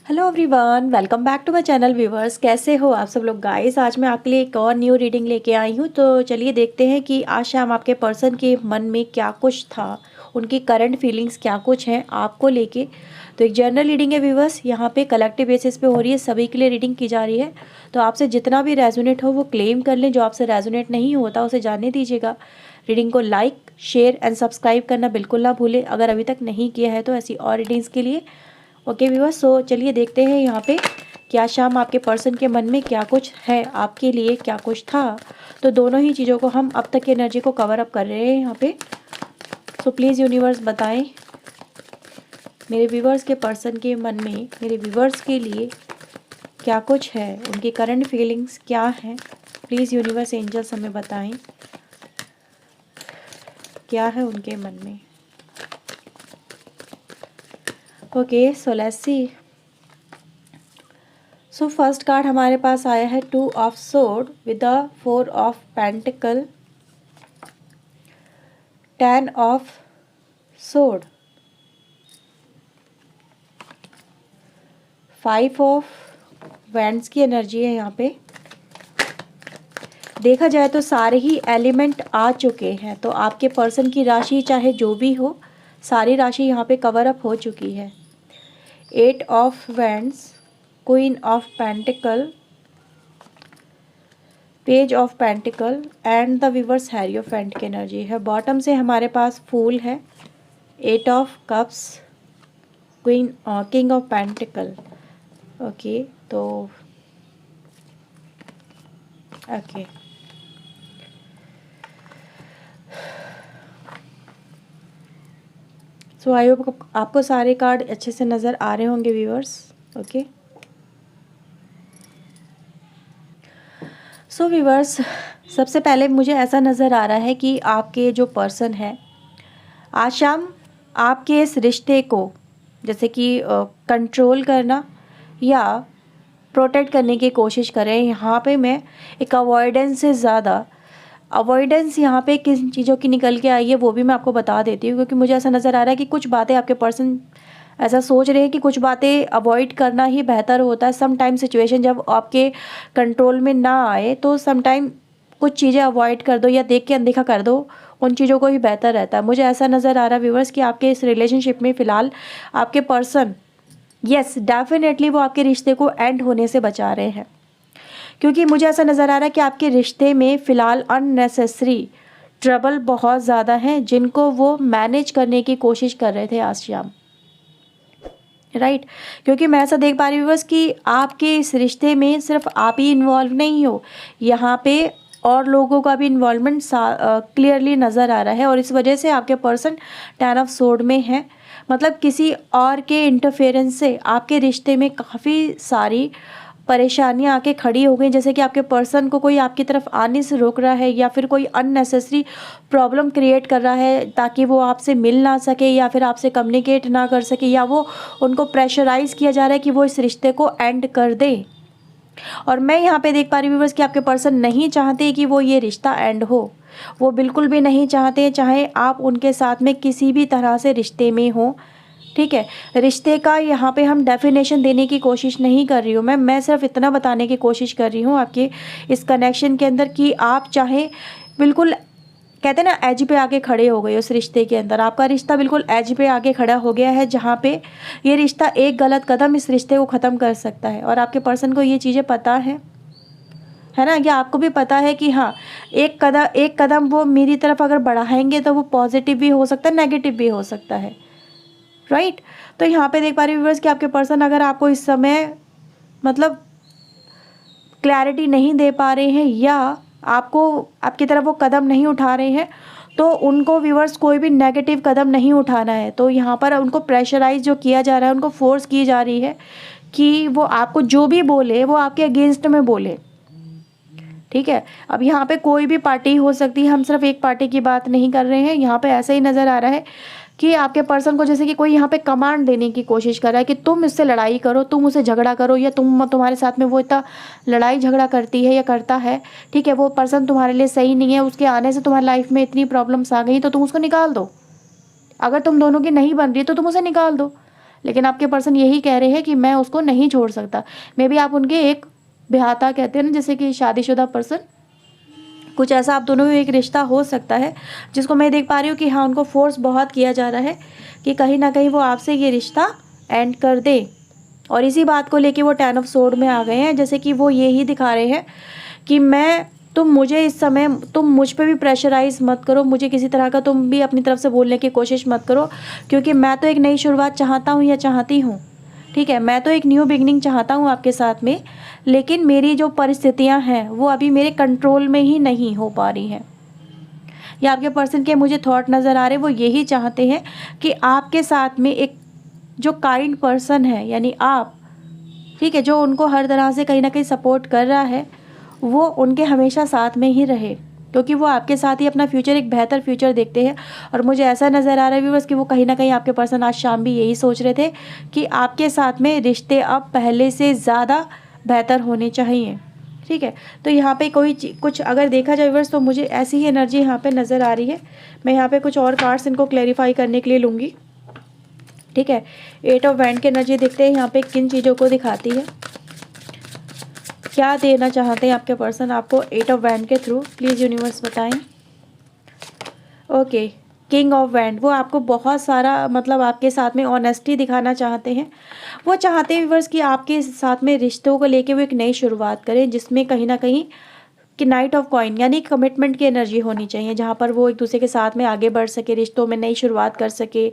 Hello everyone, welcome back to my channel viewers. कैसे हो आप सब लोग गाइस। आज मैं आपके लिए एक और न्यू रीडिंग लेके आई हूँ। तो चलिए देखते हैं कि आज शाम आपके पर्सन के मन में क्या कुछ था, उनकी करंट फीलिंग्स क्या कुछ हैं आपको लेके। तो एक जनरल रीडिंग है व्यूवर्स, यहाँ पे कलेक्टिव बेसिस पे हो रही है, सभी के लिए रीडिंग की जा रही है। तो आपसे जितना भी रेजोनेट हो वो क्लेम कर लें, जो आपसे रेजोनेट नहीं होता उसे जाने दीजिएगा। रीडिंग को लाइक, शेयर एंड सब्सक्राइब करना बिल्कुल ना भूलें अगर अभी तक नहीं किया है तो, ऐसी और रीडिंग्स के लिए। ओके व्यूअर्स, सो चलिए देखते हैं यहाँ पे क्या शाम आपके पर्सन के मन में क्या कुछ है आपके लिए, क्या कुछ था। तो दोनों ही चीज़ों को हम अब तक की एनर्जी को कवर अप कर रहे हैं यहाँ पे। सो प्लीज़ यूनिवर्स बताएं मेरे व्यूअर्स के पर्सन के मन में, मेरे व्यूअर्स के लिए क्या कुछ है, उनकी करंट फीलिंग्स क्या हैं। प्लीज़ यूनिवर्स एंजल्स हमें बताएं क्या है उनके मन में। Okay, so let's see. So first card हमारे पास आया है 2 of sword with the 4 of pentacle, 10 of sword, 5 of wands की एनर्जी है यहाँ पे। देखा जाए तो सारे ही एलिमेंट आ चुके हैं, तो आपके पर्सन की राशि चाहे जो भी हो, सारी राशि यहाँ पे कवर अप हो चुकी है। 8 of wands, queen of pentacle, page of pentacle and the reverse hierophant की एनर्जी है। बॉटम से हमारे पास फूल है, 8 of cups, queen, king of pentacle. Okay, तो ओके सो आई होप आपको सारे कार्ड अच्छे से नज़र आ रहे होंगे व्यूअर्स। ओके, सो व्यूअर्स, सबसे पहले मुझे ऐसा नज़र आ रहा है कि आपके जो पर्सन है आज शाम आपके इस रिश्ते को जैसे कि कंट्रोल करना या प्रोटेक्ट करने की कोशिश करें। यहाँ पे मैं एक अवॉइडेंस से ज़्यादा, अवॉइडेंस यहाँ पे किन चीज़ों की निकल के आई है वो भी मैं आपको बता देती हूँ, क्योंकि मुझे ऐसा नज़र आ रहा है कि कुछ बातें आपके पर्सन ऐसा सोच रहे हैं कि कुछ बातें अवॉइड करना ही बेहतर होता है। सम टाइम सिचुएशन जब आपके कंट्रोल में ना आए तो सम टाइम कुछ चीज़ें अवॉइड कर दो या देख के अनदेखा कर दो, उन चीज़ों को ही बेहतर रहता है। मुझे ऐसा नज़र आ रहा है व्यूअर्स कि आपके इस रिलेशनशिप में फ़िलहाल आपके पर्सन, यस डेफिनेटली वो आपके रिश्ते को एंड होने से बचा रहे हैं, क्योंकि मुझे ऐसा नज़र आ रहा है कि आपके रिश्ते में फ़िलहाल अननेसेसरी ट्रबल बहुत ज़्यादा हैं जिनको वो मैनेज करने की कोशिश कर रहे थे आज शाम, राइट। क्योंकि मैं ऐसा देख पा रही हूँ बस कि आपके इस रिश्ते में सिर्फ आप ही इन्वॉल्व नहीं हो, यहाँ पे और लोगों का भी इन्वॉल्वमेंट क्लियरली नज़र आ रहा है, और इस वजह से आपके पर्सन 10 ऑफ सोर्ड में है। मतलब किसी और के इंटरफेरेंस से आपके रिश्ते में काफ़ी सारी परेशानियां आके खड़ी हो गई, जैसे कि आपके पर्सन को कोई आपकी तरफ आने से रोक रहा है या फिर कोई अननेसेसरी प्रॉब्लम क्रिएट कर रहा है ताकि वो आपसे मिल ना सके या फिर आपसे कम्युनिकेट ना कर सके, या वो उनको प्रेशराइज़ किया जा रहा है कि वो इस रिश्ते को एंड कर दे। और मैं यहाँ पे देख पा रही हूँ व्यूअर्स कि आपके पर्सन नहीं चाहते कि वो ये रिश्ता एंड हो, वो बिल्कुल भी नहीं चाहते, चाहे आप उनके साथ में किसी भी तरह से रिश्ते में हो। ठीक है, रिश्ते का यहाँ पे हम डेफिनेशन देने की कोशिश नहीं कर रही हूँ मैं सिर्फ इतना बताने की कोशिश कर रही हूँ आपके इस कनेक्शन के अंदर कि आप चाहे बिल्कुल, कहते हैं ना, एज पे आके खड़े हो गए उस रिश्ते के अंदर। आपका रिश्ता बिल्कुल एज पे आके खड़ा हो गया है, जहाँ पे ये रिश्ता एक गलत कदम इस रिश्ते को ख़त्म कर सकता है, और आपके पर्सन को ये चीज़ें पता है ना, कि आपको भी पता है कि हाँ, एक कदम वो मेरी तरफ अगर बढ़ाएंगे तो वो पॉजिटिव भी हो सकता है, नेगेटिव भी हो सकता है, राइट। तो यहाँ पे देख पा रहे हैं व्यूअर्स कि आपके पर्सन अगर आपको इस समय मतलब क्लैरिटी नहीं दे पा रहे हैं या आपको आपकी तरफ वो कदम नहीं उठा रहे हैं, तो उनको व्यूअर्स कोई भी नेगेटिव कदम नहीं उठाना है। तो यहाँ पर उनको प्रेशराइज जो किया जा रहा है, उनको फोर्स की जा रही है कि वो आपको जो भी बोले वो आपके अगेंस्ट में बोले, ठीक है। अब यहाँ पे कोई भी पार्टी हो सकती है, हम सिर्फ एक पार्टी की बात नहीं कर रहे हैं। यहाँ पे ऐसा ही नज़र आ रहा है कि आपके पर्सन को जैसे कि कोई यहाँ पे कमांड देने की कोशिश कर रहा है कि तुम इससे लड़ाई करो, तुम उससे झगड़ा करो, या तुम्हारे साथ में वो इतना लड़ाई झगड़ा करती है या करता है, ठीक है, वो पर्सन तुम्हारे लिए सही नहीं है, उसके आने से तुम्हारी लाइफ में इतनी प्रॉब्लम्स आ गई तो तुम उसको निकाल दो। अगर तुम दोनों की नहीं बन रही तो तुम उसे निकाल दो। लेकिन आपके पर्सन यही कह रहे हैं कि मैं उसको नहीं छोड़ सकता। मे बी आप उनके एक ब्याहता कहते हैं ना, जैसे कि शादीशुदा पर्सन, कुछ ऐसा आप दोनों में एक रिश्ता हो सकता है जिसको मैं देख पा रही हूँ कि हाँ, उनको फोर्स बहुत किया जा रहा है कि कहीं ना कहीं वो आपसे ये रिश्ता एंड कर दे। और इसी बात को लेके वो 10 ऑफ सोर्ड में आ गए हैं, जैसे कि वो यही दिखा रहे हैं कि तुम मुझे इस समय, तुम मुझ पे भी प्रेशराइज मत करो, मुझे किसी तरह का तुम भी अपनी तरफ से बोलने की कोशिश मत करो, क्योंकि मैं तो एक नई शुरुआत चाहता हूँ या चाहती हूँ, ठीक है, मैं तो एक न्यू बिगनिंग चाहता हूँ आपके साथ में, लेकिन मेरी जो परिस्थितियाँ हैं वो अभी मेरे कंट्रोल में ही नहीं हो पा रही हैं। या आपके पर्सन के मुझे थॉट नज़र आ रहे हैं, वो यही चाहते हैं कि आपके साथ में एक जो काइंड पर्सन है, यानी आप, ठीक है, जो उनको हर तरह से कहीं ना कहीं सपोर्ट कर रहा है, वो उनके हमेशा साथ में ही रहे, क्योंकि वो आपके साथ ही अपना फ्यूचर, एक बेहतर फ्यूचर देखते हैं। और मुझे ऐसा नज़र आ रहा है व्यूअर्स कि वो कहीं ना कहीं, आपके पर्सन आज शाम भी यही सोच रहे थे कि आपके साथ में रिश्ते अब पहले से ज़्यादा बेहतर होने चाहिए, ठीक है। तो यहाँ पे कुछ अगर देखा जाए व्यूअर्स, तो मुझे ऐसी ही एनर्जी यहाँ पे नज़र आ रही है। मैं यहाँ पे कुछ और कार्ड्स इनको क्लैरिफाई करने के लिए लूँगी, ठीक है। 8 ऑफ वैंड की एनर्जी देखते हैं यहाँ पे किन चीज़ों को दिखाती है, क्या देना चाहते हैं आपके पर्सन आपको 8 ऑफ वैंड के थ्रू, प्लीज़ यूनिवर्स बताएं। ओके, किंग ऑफ वैंड, वो आपको बहुत सारा, मतलब आपके साथ में ऑनेस्टी दिखाना चाहते हैं। वो चाहते हैं व्यूअर्स कि आपके साथ में रिश्तों को लेके वो एक नई शुरुआत करें, जिसमें कहीं ना कहीं कि नाइट ऑफ कॉइन यानी कमिटमेंट की एनर्जी होनी चाहिए, जहाँ पर वो एक दूसरे के साथ में आगे बढ़ सके, रिश्तों में नई शुरुआत कर सके,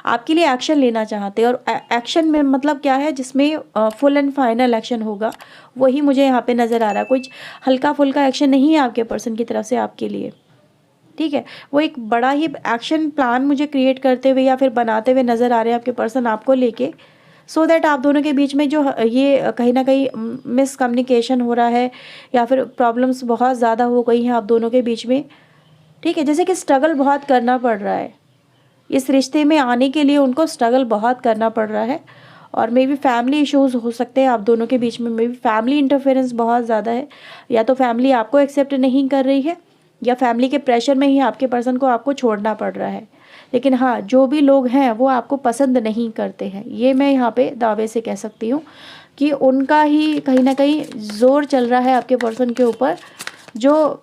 आपके लिए एक्शन लेना चाहते हैं। और एक्शन में मतलब क्या है, जिसमें फुल एंड फाइनल एक्शन होगा, वही मुझे यहाँ पे नज़र आ रहा है। कुछ हल्का फुल्का एक्शन नहीं है आपके पर्सन की तरफ से आपके लिए, ठीक है। वो एक बड़ा ही एक्शन प्लान मुझे क्रिएट करते हुए या फिर बनाते हुए नज़र आ रहे हैं आपके पर्सन आपको लेके, सो दैट आप दोनों के बीच में जो ये कहीं ना कहीं मिसकम्युनिकेशन हो रहा है या फिर प्रॉब्लम्स बहुत ज़्यादा हो गई हैं आप दोनों के बीच में, ठीक है, जैसे कि स्ट्रगल बहुत करना पड़ रहा है इस रिश्ते में आने के लिए, उनको स्ट्रगल बहुत करना पड़ रहा है। और मे बी फैमिली इश्यूज़ हो सकते हैं आप दोनों के बीच में, मे बी फैमिली इंटरफेरेंस बहुत ज़्यादा है, या तो फैमिली आपको एक्सेप्ट नहीं कर रही है, या फैमिली के प्रेशर में ही आपके पर्सन को आपको छोड़ना पड़ रहा है। लेकिन हाँ, जो भी लोग हैं वो आपको पसंद नहीं करते हैं, ये मैं यहाँ पे दावे से कह सकती हूँ कि उनका ही कहीं ना कहीं ज़ोर चल रहा है आपके पर्सन के ऊपर, जो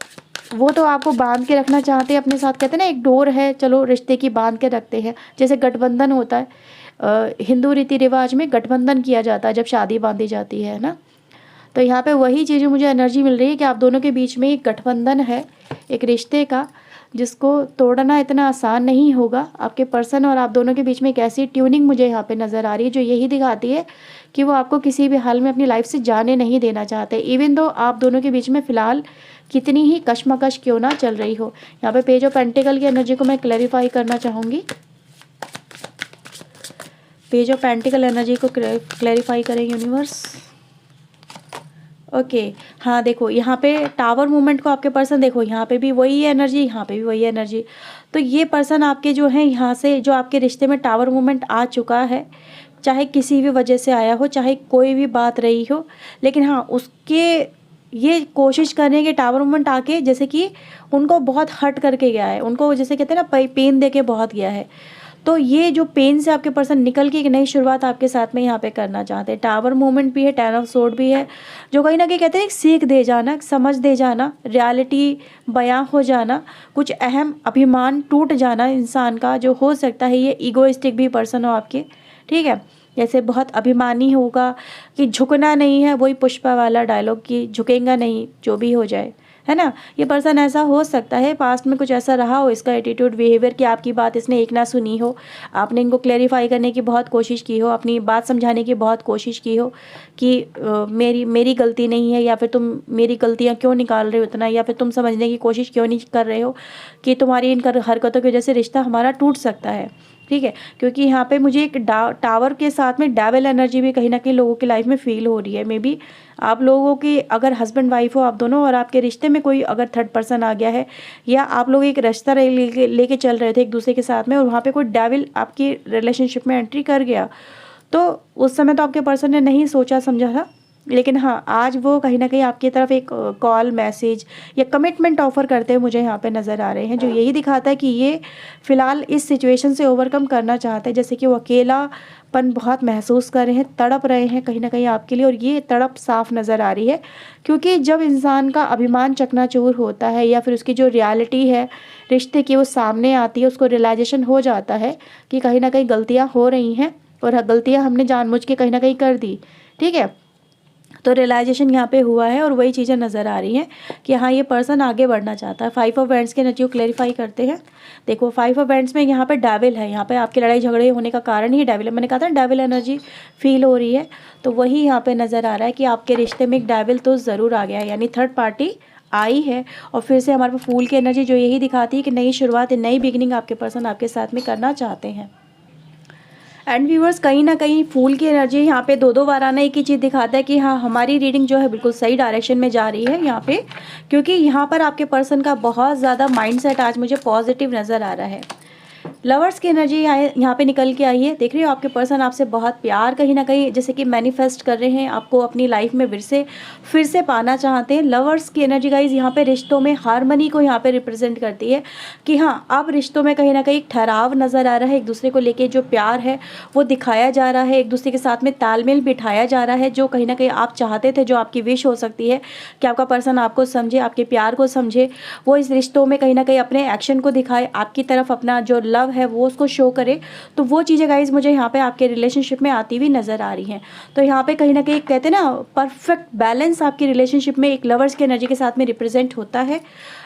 वो तो आपको बांध के रखना चाहते हैं अपने साथ। कहते हैं ना, एक डोर है, चलो रिश्ते की बांध के रखते हैं, जैसे गठबंधन होता है हिंदू रीति रिवाज में, गठबंधन किया जाता है जब शादी बांधी जाती है ना। तो यहाँ पे वही चीज़ें मुझे एनर्जी मिल रही है कि आप दोनों के बीच में एक गठबंधन है एक रिश्ते का, जिसको तोड़ना इतना आसान नहीं होगा। आपके पर्सन और आप दोनों के बीच में एक ऐसी ट्यूनिंग मुझे यहाँ पे नज़र आ रही है जो यही दिखाती है कि वो आपको किसी भी हाल में अपनी लाइफ से जाने नहीं देना चाहते, इवन दो आप दोनों के बीच में फ़िलहाल कितनी ही कशमकश क्यों ना चल रही हो। यहाँ पे पेज ऑफ पेंटिकल की एनर्जी को मैं क्लैरिफाई करना चाहूँगी। पेज ऑफ पेंटिकल एनर्जी को क्लैरिफाई करें यूनिवर्स। ओके हाँ, देखो यहाँ पे टावर मूवमेंट को आपके पर्सन, देखो यहाँ पे भी वही है एनर्जी, यहाँ पे भी वही है एनर्जी। तो ये पर्सन आपके जो है, यहाँ से जो आपके रिश्ते में टावर मूवमेंट आ चुका है, चाहे किसी भी वजह से आया हो, चाहे कोई भी बात रही हो, लेकिन हाँ, उसके ये कोशिश करें कि टावर मूवमेंट आके जैसे कि उनको बहुत हर्ट करके गया है, उनको जैसे कहते हैं ना पेन दे के बहुत गया है, तो ये जो पेन से आपके पर्सन निकल के एक नई शुरुआत आपके साथ में यहाँ पे करना चाहते हैं। टावर मूवमेंट भी है, 10 ऑफ सोर्ड भी है, जो कहीं ना कहीं कहते हैं एक सीख दे जाना, समझ दे जाना, रियलिटी बयां हो जाना, कुछ अहम अभिमान टूट जाना इंसान का, जो हो सकता है ये ईगोइस्टिक भी पर्सन हो आपके, ठीक है, जैसे बहुत अभिमानी होगा कि झुकना नहीं है, वही पुष्पा वाला डायलॉग कि झुकेगा नहीं जो भी हो जाए, है ना। ये पर्सन ऐसा हो सकता है, पास्ट में कुछ ऐसा रहा हो इसका एटीट्यूड बिहेवियर कि आपकी बात इसने एक ना सुनी हो, आपने इनको क्लैरिफाई करने की बहुत कोशिश की हो, अपनी बात समझाने की बहुत कोशिश की हो कि मेरी गलती नहीं है, या फिर तुम मेरी गलतियाँ क्यों निकाल रहे हो इतना, या फिर तुम समझने की कोशिश क्यों नहीं कर रहे हो कि तुम्हारी इन हरकतों की वजह से रिश्ता हमारा टूट सकता है, ठीक है। क्योंकि यहाँ पे मुझे एक टावर के साथ में डेविल एनर्जी भी कहीं ना कहीं लोगों की लाइफ में फील हो रही है। मे बी आप लोगों की अगर हस्बैंड वाइफ हो आप दोनों, और आपके रिश्ते में कोई अगर थर्ड पर्सन आ गया है, या आप लोग एक रिश्ता लेके चल रहे थे एक दूसरे के साथ में, और वहाँ पे कोई डेविल आपकी रिलेशनशिप में एंट्री कर गया, तो उस समय तो आपके पर्सन ने नहीं सोचा समझा था, लेकिन हाँ, आज वो कहीं न कहीं आपकी तरफ एक कॉल, मैसेज या कमिटमेंट ऑफ़र करते हुए मुझे यहाँ पे नज़र आ रहे हैं, जो यही दिखाता है कि ये फ़िलहाल इस सिचुएशन से ओवरकम करना चाहते हैं। जैसे कि वो अकेलापन बहुत महसूस कर रहे हैं, तड़प रहे हैं कहीं न कहीं आपके लिए, और ये तड़प साफ़ नज़र आ रही है। क्योंकि जब इंसान का अभिमान चकनाचूर होता है या फिर उसकी जो रियलिटी है रिश्ते की वो सामने आती है, उसको रियलाइज़ेशन हो जाता है कि कहीं न कहीं गलतियाँ हो रही हैं और गलतियाँ हमने जानबूझ के कहीं न कहीं कर दी, ठीक है? तो रियलाइज़ेशन यहाँ पे हुआ है और वही चीज़ें नज़र आ रही हैं कि हाँ, ये पर्सन आगे बढ़ना चाहता है। 5 ऑफ वैंड्स की एनर्जी को क्लैरिफाई करते हैं। देखो 5 ऑफ वैंड्स में यहाँ पे डेविल है, यहाँ पे आपकी लड़ाई झगड़े होने का कारण ही डेविल है। मैंने कहा था डेविल एनर्जी फील हो रही है, तो वही यहाँ पे नज़र आ रहा है कि आपके रिश्ते में एक डेविल तो ज़रूर आ गया है, यानी थर्ड पार्टी आई है। और फिर से हमारे पास फूल की एनर्जी जो यही दिखाती है कि नई शुरुआत, नई बिगिनिंग आपके पर्सन आपके साथ में करना चाहते हैं। एंड व्यूअर्स, कहीं ना कहीं फूल की एनर्जी यहाँ पे दो बार आना एक ही चीज़ दिखाता है कि हाँ, हमारी रीडिंग जो है बिल्कुल सही डायरेक्शन में जा रही है यहाँ पे, क्योंकि यहाँ पर आपके पर्सन का बहुत ज़्यादा माइंडसेट आज मुझे पॉजिटिव नज़र आ रहा है। लवर्स की एनर्जी यहाँ पे निकल के आई है। देख रही हो आपके पर्सन आपसे बहुत प्यार कहीं ना कहीं जैसे कि मैनिफेस्ट कर रहे हैं, आपको अपनी लाइफ में फिर से पाना चाहते हैं। लवर्स की एनर्जी गाइज यहाँ पे रिश्तों में हार्मनी को यहाँ पे रिप्रेजेंट करती है कि हाँ, अब रिश्तों में कहीं ना कहीं ठहराव नज़र आ रहा है। एक दूसरे को लेके जो प्यार है वो दिखाया जा रहा है, एक दूसरे के साथ में तालमेल बिठाया जा रहा है, जो कहीं ना कहीं आप चाहते थे, जो आपकी विश हो सकती है कि आपका पर्सन आपको समझे, आपके प्यार को समझे, वो इस रिश्तों में कहीं ना कहीं अपने एक्शन को दिखाए, आपकी तरफ अपना जो लव है वो उसको शो करे। तो वो चीज़ें गाइज मुझे यहाँ पे आपके रिलेशनशिप में आती हुई नज़र आ रही हैं। तो यहाँ पे कहीं ना कहीं कहते हैं ना, परफेक्ट बैलेंस आपकी रिलेशनशिप में एक लवर्स की एनर्जी के साथ में रिप्रेजेंट होता है।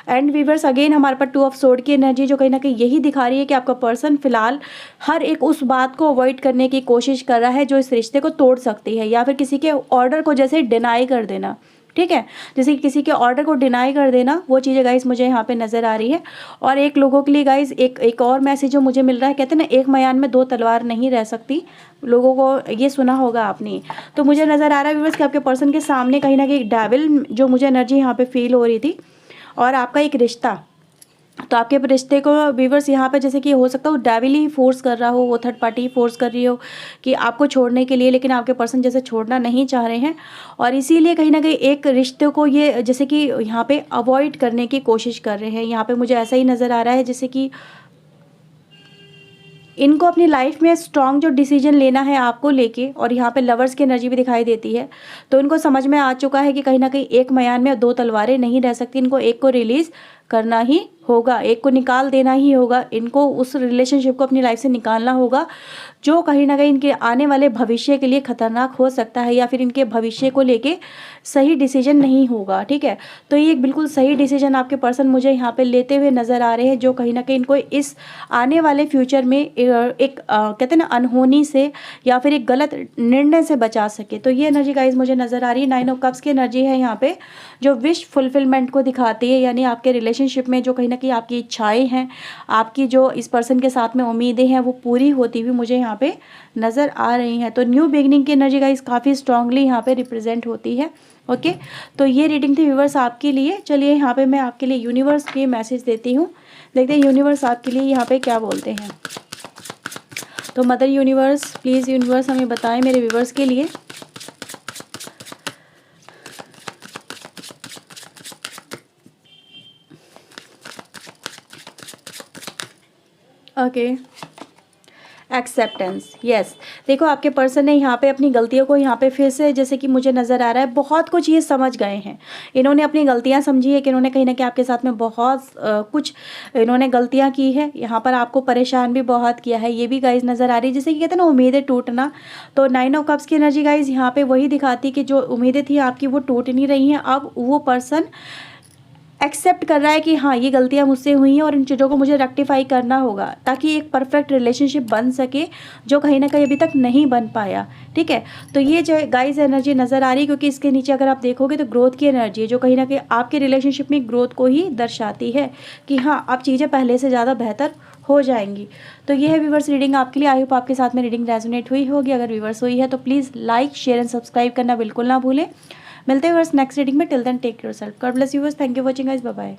एंड वीवर्स, अगेन हमारे पास 2 ऑफ सोर्ड की एनर्जी जो कहीं ना कहीं यही दिखा रही है कि आपका पर्सन फिलहाल हर एक उस बात को अवॉइड करने की कोशिश कर रहा है जो इस रिश्ते को तोड़ सकती है, या फिर किसी के ऑर्डर को जैसे डिनाई कर देना, ठीक है, जैसे कि किसी के ऑर्डर को डिनाई कर देना, वो चीज़ें गाइस मुझे यहाँ पे नज़र आ रही है। और एक लोगों के लिए गाइस एक और मैसेज जो मुझे मिल रहा है, कहते हैं ना, एक मयान में 2 तलवार नहीं रह सकती। लोगों को ये सुना होगा आपने। तो मुझे नज़र आ रहा है व्यूअर्स कि आपके पर्सन के सामने कहीं ना कहीं एक डेविल जो मुझे एनर्जी यहाँ पे फील हो रही थी, और आपका एक रिश्ता। तो आपके रिश्ते को व्यूअर्स यहाँ पे जैसे कि हो सकता है वो डेविल ही फोर्स कर रहा हो, वो थर्ड पार्टी फोर्स कर रही हो कि आपको छोड़ने के लिए, लेकिन आपके पर्सन जैसे छोड़ना नहीं चाह रहे हैं, और इसीलिए कहीं ना कहीं एक रिश्ते को ये जैसे कि यहाँ पे अवॉइड करने की कोशिश कर रहे हैं। यहाँ पे मुझे ऐसा ही नज़र आ रहा है जैसे कि इनको अपनी लाइफ में स्ट्रॉन्ग जो डिसीजन लेना है आपको लेके, और यहाँ पे लवर्स की एनर्जी भी दिखाई देती है। तो इनको समझ में आ चुका है कि कहीं ना कहीं एक मयान में 2 तलवारें नहीं रह सकती, इनको एक को रिलीज़ करना ही होगा, एक को निकाल देना ही होगा, इनको उस रिलेशनशिप को अपनी लाइफ से निकालना होगा जो कहीं ना कहीं इनके आने वाले भविष्य के लिए खतरनाक हो सकता है, या फिर इनके भविष्य को लेके सही डिसीजन नहीं होगा, ठीक है। तो ये एक बिल्कुल सही डिसीजन आपके पर्सन मुझे यहाँ पे लेते हुए नज़र आ रहे हैं, जो कहीं ना कहीं इनको इस आने वाले फ्यूचर में एक कहते हैं ना, अनहोनी से या फिर एक गलत निर्णय से बचा सके। तो ये एनर्जी गाइज मुझे नज़र आ रही है। 9 ऑफ कप्स की एनर्जी है यहाँ पे, जो विश फुलफिलमेंट को दिखाती है, यानी आपके रिलेशनशिप में जो कहीं ना कहीं आपकी इच्छाएं हैं, आपकी जो इस पर्सन के साथ में उम्मीदें हैं, वो पूरी होती हुई मुझे यहाँ पे नज़र आ रही हैं। तो न्यू बिगनिंग की एनर्जी गाइज काफ़ी स्ट्रांगली यहाँ पे रिप्रेजेंट होती है। ओके, तो ये रीडिंग थी व्यूअर्स आपके लिए। चलिए यहाँ पे मैं आपके लिए यूनिवर्स के मैसेज देती हूँ, देखते हैं यूनिवर्स आपके लिए यहाँ पे क्या बोलते हैं। तो मदर यूनिवर्स, प्लीज़ यूनिवर्स हमें बताएं मेरे व्यूअर्स के लिए। Okay, acceptance, yes. देखो आपके पर्सन ने यहाँ पे अपनी गलतियों को यहाँ पे फिर से जैसे कि मुझे नज़र आ रहा है, बहुत कुछ ये समझ गए हैं। इन्होंने अपनी गलतियाँ समझी है कि इन्होंने कहीं ना कहीं आपके साथ में बहुत कुछ इन्होंने गलतियाँ की है, यहाँ पर आपको परेशान भी बहुत किया है, ये भी गाइज नज़र आ रही है। जैसे कि कहते हैं ना, उम्मीदें टूटना। तो 9 ऑफ कप्स की एनर्जी गाइज यहाँ पे वही दिखाती है कि जो उम्मीदें थी आपकी वो टूट नहीं रही हैं। अब वो पर्सन एक्सेप्ट कर रहा है कि हाँ, ये गलतियाँ मुझसे हुई हैं और इन चीज़ों को मुझे रेक्टिफाई करना होगा, ताकि एक परफेक्ट रिलेशनशिप बन सके जो कहीं ना कहीं अभी तक नहीं बन पाया, ठीक है। तो ये जो गाइस एनर्जी नज़र आ रही है, क्योंकि इसके नीचे अगर आप देखोगे तो ग्रोथ की एनर्जी है, जो कहीं ना कहीं आपके रिलेशनशिप में ग्रोथ को ही दर्शाती है कि हाँ, अब चीज़ें पहले से ज़्यादा बेहतर हो जाएंगी। तो ये है व्यूवर्स रीडिंग आपके लिए। आई होप आपके साथ में रीडिंग रेजोनेट हुई होगी। अगर व्यूवर्स हुई है तो please like, share and subscribe करना बिल्कुल ना भूलें। मिलते हैं व्यूअर्स नेक्स्ट रीडिंग में। Till then take care yourself, god bless you viewers, thank you for watching guys, bye bye.